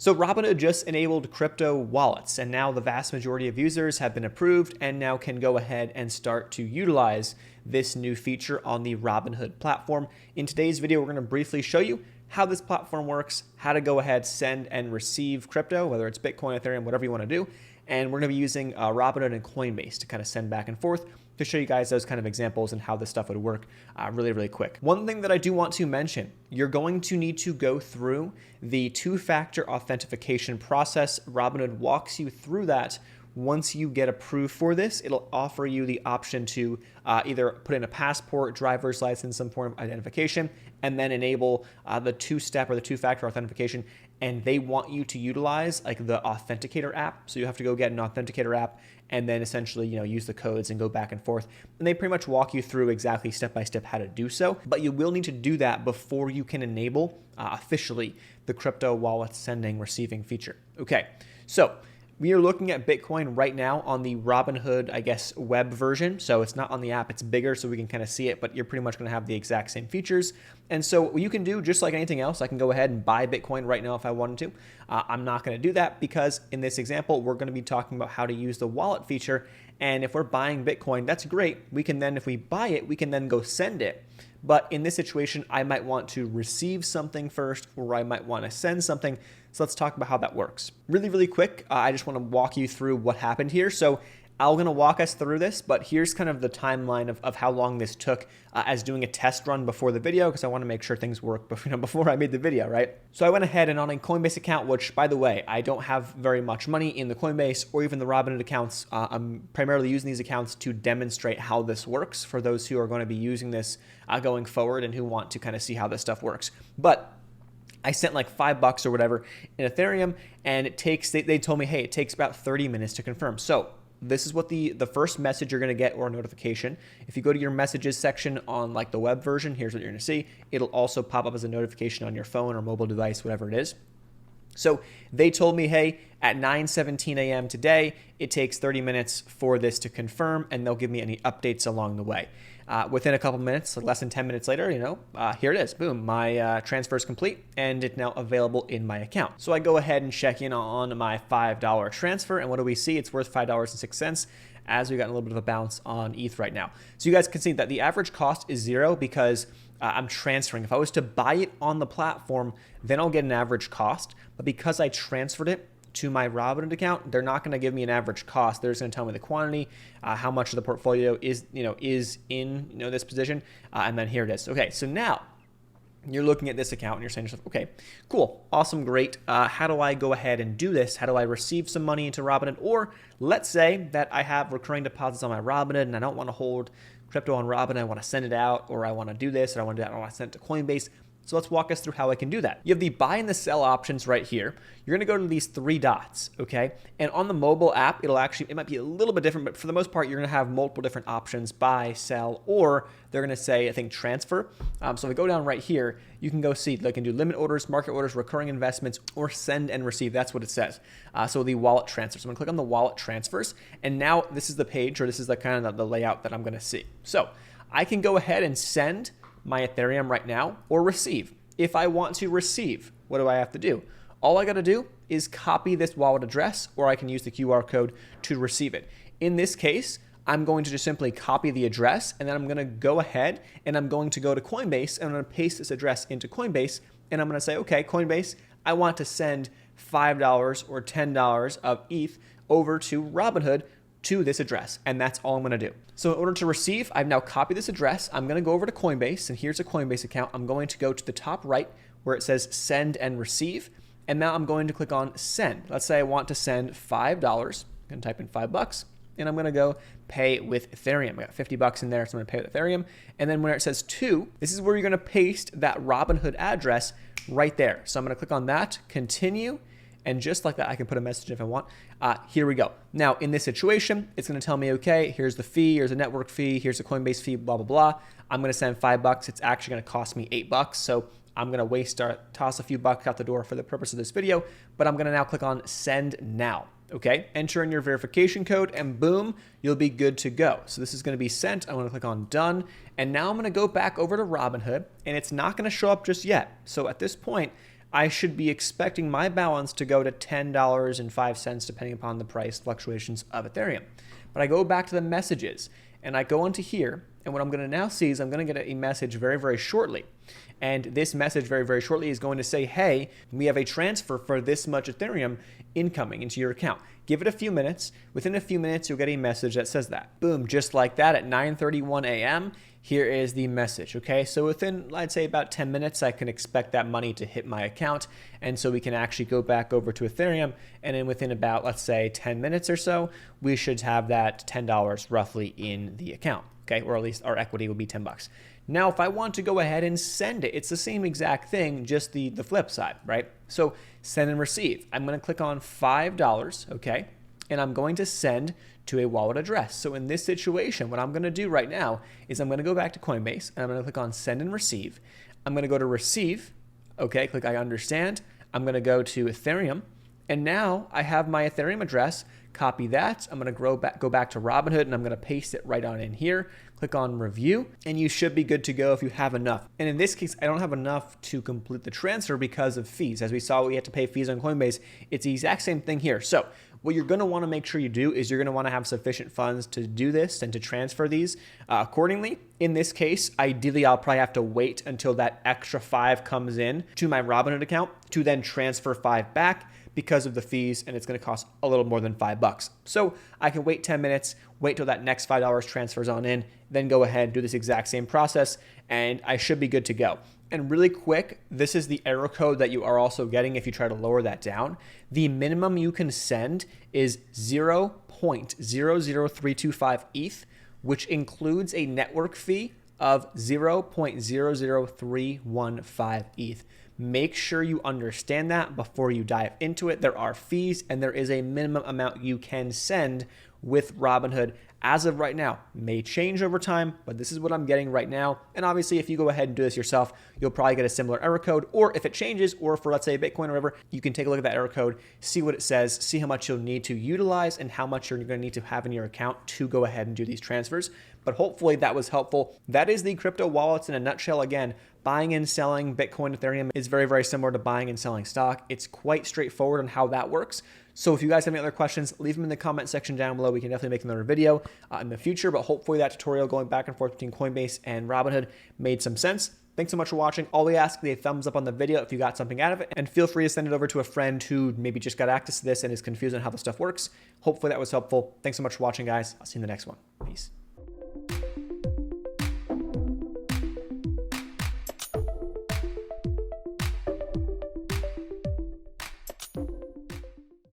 So Robinhood just enabled crypto wallets, and now the vast majority of users have been approved and now can go ahead and start to utilize this new feature on the Robinhood platform. In today's video, we're going to briefly show you how this platform works, how to go ahead, send and receive crypto, whether it's Bitcoin, Ethereum, whatever you want to do. And we're going to be using Robinhood and Coinbase to kind of send back and forth to show you guys those kind of examples and how this stuff would work really quick. One thing that I do want to mention, you're going to need to go through the two-factor authentication process. Robinhood walks you through that. Once you get approved for this, it'll offer you the option to either put in a passport, driver's license, some form of identification, and then enable the two-step or the two-factor authentication. And they want you to utilize like the Authenticator app. So you have to go get an Authenticator app and then essentially, use the codes and go back and forth. And they pretty much walk you through exactly step-by-step how to do so. But you will need to do that before you can enable officially the crypto wallet sending receiving feature. Okay, so we are looking at Bitcoin right now on the Robinhood, web version. So it's not on the app, it's bigger so we can kind of see it, but you're pretty much gonna have the exact same features. And so what you can do, just like anything else, I can go ahead and buy Bitcoin right now if I wanted to. I'm not gonna do that because in this example, we're gonna be talking about how to use the wallet feature. And if we're buying Bitcoin, that's great. We can then, if we buy it, we can then go send it. But in this situation, I might want to receive something first, or I might want to send something. So let's talk about how that works. Really quick, I just want to walk you through what happened here. So I'm going to walk us through this, but here's kind of the timeline of how long this took as doing a test run before the video, because I want to make sure things work before I made the video, right? So I went ahead and on a Coinbase account, which by the way, I don't have very much money in the Coinbase or even the Robinhood accounts. I'm primarily using these accounts to demonstrate how this works for those who are going to be using this going forward and who want to kind of see how this stuff works. But I sent like $5 or whatever in Ethereum, and it takes, they told me, hey, it takes about 30 minutes to confirm. So this is what the first message you're going to get, or a notification. If you go to your messages section on like the web version, here's what you're going to see. It'll also pop up as a notification on your phone or mobile device, whatever it is. So they told me, hey, at 9:17 a.m. today, it takes 30 minutes for this to confirm, and they'll give me any updates along the way. Within a couple minutes, like less than 10 minutes later, here it is. Boom, my transfer is complete, and it's now available in my account. So I go ahead and check in on my $5 transfer, and what do we see? It's worth $5.06, as we got a little bit of a bounce on ETH right now. So you guys can see that the average cost is zero because I'm transferring. If I was to buy it on the platform, then I'll get an average cost. But because I transferred it to my Robinhood account, they're not going to give me an average cost. They're just going to tell me the quantity, how much of the portfolio is in this position, and then here it is. Okay, so now you're looking at this account and you're saying to yourself, okay, cool, awesome, great. How do I go ahead and do this? How do I receive some money into Robinhood? Or let's say that I have recurring deposits on my Robinhood and I don't want to hold crypto on Robinhood. I want to send it out, or I want to do this, or I want to send it to Coinbase. So let's walk us through how I can do that. You have the buy and the sell options right here. You're going to go to these three dots, okay? And on the mobile app, it might be a little bit different, but for the most part, you're going to have multiple different options: buy, sell, or they're going to say, I think, transfer. So if we go down right here, you can go see they can do limit orders, market orders, recurring investments, or send and receive. That's what it says. So the wallet transfers. So I'm going to click on the wallet transfers, and now this is the page, or this is the kind of the layout that I'm going to see. So I can go ahead and send my Ethereum right now, or receive. If I want to receive, what do I have to do? All I got to do is copy this wallet address, or I can use the QR code to receive it. In this case, I'm going to just simply copy the address, and then I'm going to go ahead and I'm going to go to Coinbase, and I'm going to paste this address into Coinbase, and I'm going to say, okay, Coinbase, I want to send $5 or $10 of ETH over to Robinhood to this address, and that's all I'm going to do. So in order to receive, I've now copied this address. I'm going to go over to Coinbase, and here's a Coinbase account. I'm going to go to the top right where it says send and receive, and now I'm going to click on send. Let's say I want to send $5. I'm going to type in $5, and I'm going to go pay with Ethereum. I got $50 in there, so I'm going to pay with Ethereum. And then when it says to, this is where you're going to paste that Robinhood address right there. So I'm going to click on that, continue, and just like that, I can put a message if I want. Here we go. Now, in this situation, it's going to tell me, okay, here's the fee, here's a network fee, here's a Coinbase fee, blah, blah, blah. I'm going to send $5. It's actually going to cost me $8. So I'm going to toss a few bucks out the door for the purpose of this video, but I'm going to now click on send now. Okay, enter in your verification code, and boom, you'll be good to go. So this is going to be sent. I'm going to click on done, and now I'm going to go back over to Robinhood, and it's not going to show up just yet. So at this point, I should be expecting my balance to go to $10.05 depending upon the price fluctuations of Ethereum. But I go back to the messages and I go into here, and what I'm going to now see is I'm going to get a message very, very shortly. And this message very, very shortly is going to say, hey, we have a transfer for this much Ethereum incoming into your account. Give it a few minutes. Within a few minutes, you'll get a message that says that. Boom, just like that at 9:31 a.m., here is the message, okay? So within, I'd say about 10 minutes, I can expect that money to hit my account. And so we can actually go back over to Ethereum. And then within about, let's say 10 minutes or so, we should have that $10 roughly in the account, okay? Or at least our equity will be 10 bucks. Now, if I want to go ahead and send it, it's the same exact thing, just the flip side, right? So send and receive. I'm going to click on $5, okay? And I'm going to send to a wallet address. So in this situation, what I'm going to do right now is I'm going to go back to Coinbase and I'm going to click on send and receive. I'm going to go to receive, okay? Click I understand. I'm going to go to Ethereum. And now I have my Ethereum address. Copy that. I'm going to go back to Robinhood and I'm going to paste it right on in here. Click on review and you should be good to go if you have enough. And in this case, I don't have enough to complete the transfer because of fees. As we saw, we had to pay fees on Coinbase. It's the exact same thing here. So what you're going to want to make sure you do is you're going to want to have sufficient funds to do this and to transfer these accordingly. In this case, ideally, I'll probably have to wait until that extra 5 comes in to my Robinhood account to then transfer 5 back because of the fees, and it's going to cost a little more than $5. So I can wait 10 minutes, wait till that next $5 transfers on in, then go ahead and do this exact same process, and I should be good to go. And really quick, this is the error code that you are also getting if you try to lower that down. The minimum you can send is 0.00325 ETH, which includes a network fee of 0.00315 ETH. Make sure you understand that before you dive into it. There are fees and there is a minimum amount you can send with Robinhood as of right now. May change over time, but this is what I'm getting right now. And obviously, if you go ahead and do this yourself, you'll probably get a similar error code. Or if it changes, or for let's say Bitcoin or whatever, you can take a look at that error code, see what it says, see how much you'll need to utilize and how much you're going to need to have in your account to go ahead and do these transfers. But hopefully that was helpful. That is the crypto wallets in a nutshell. Again, buying and selling Bitcoin, Ethereum is very, very similar to buying and selling stock. It's quite straightforward on how that works. So if you guys have any other questions, leave them in the comment section down below. We can definitely make another video in the future, but hopefully that tutorial going back and forth between Coinbase and Robinhood made some sense. Thanks so much for watching. All we ask is a thumbs up on the video if you got something out of it, and feel free to send it over to a friend who maybe just got access to this and is confused on how the stuff works. Hopefully that was helpful. Thanks so much for watching, guys. I'll see you in the next one. Peace.